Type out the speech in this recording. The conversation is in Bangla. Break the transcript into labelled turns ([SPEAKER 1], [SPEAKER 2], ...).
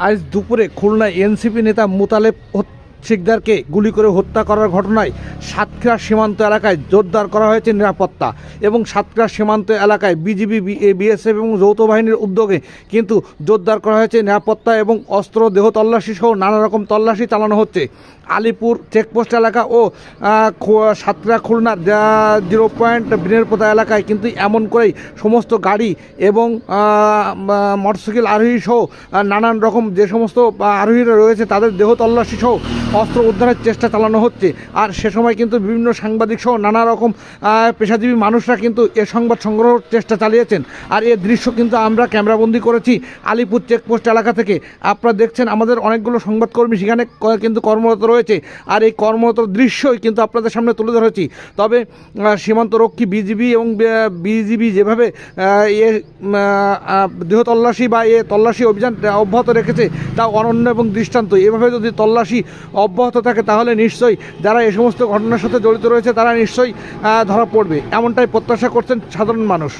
[SPEAKER 1] আজ দুপুরে খুলনায় এনসিপি নেতা মোতালেব শিকদারকে গুলি করে হত্যা করার ঘটনায় সাতক্ষীরা সীমান্ত এলাকায় জোরদার করা হয়েছে নিরাপত্তা এবং সাতক্ষীরা সীমান্ত এলাকায় বিজিবি বিএসএফ এবং যৌথ বাহিনীর উদ্যোগে কিন্তু জোরদার করা হয়েছে নিরাপত্তা এবং অস্ত্র দেহ তল্লাশি সহ নানা রকম তল্লাশি চালানো হচ্ছে। আলিপুর চেকপোস্ট এলাকা ও সাতক্ষীরা খুলনার 0 পয়েন্ট বিনেরপোতা এলাকায় কিন্তু এমন করেই সমস্ত গাড়ি এবং মোটরসাইকেল আরোহী সহ নানান রকম যে সমস্ত আরোহীরা রয়েছে তাদের দেহ তল্লাশি সহ অস্ত্র উদ্ধারের চেষ্টা চালানো হচ্ছে। আর সে সময় কিন্তু বিভিন্ন সাংবাদিক সহ নানা রকম পেশাজীবী মানুষরা কিন্তু এ সংবাদ সংগ্রহের চেষ্টা চালিয়েছেন। আর এর দৃশ্য কিন্তু আমরা ক্যামেরাবন্দি করেছি আলিপুর চেকপোস্ট এলাকা থেকে। আপনারা দেখছেন আমাদের অনেকগুলো সংবাদকর্মী সেখানে কিন্তু কর্মরত রয়েছে, আর এই কর্মরত দৃশ্যই কিন্তু আপনাদের সামনে তুলে ধরেছি। তবে সীমান্তরক্ষী বিজিবি এবং বিজিবি যেভাবে দেহ তল্লাশি বা তল্লাশি অভিযান অব্যাহত রেখেছে তা অনন্য এবং দৃষ্টান্ত। এভাবে যদি তল্লাশি অব্যাহত থাকে তাহলে নিশ্চয়ই যারা এই সমস্ত ঘটনার সাথে জড়িত রয়েছে তারা নিশ্চয়ই ধরা পড়বে, এমনটাই প্রত্যাশা করছেন সাধারণ মানুষ।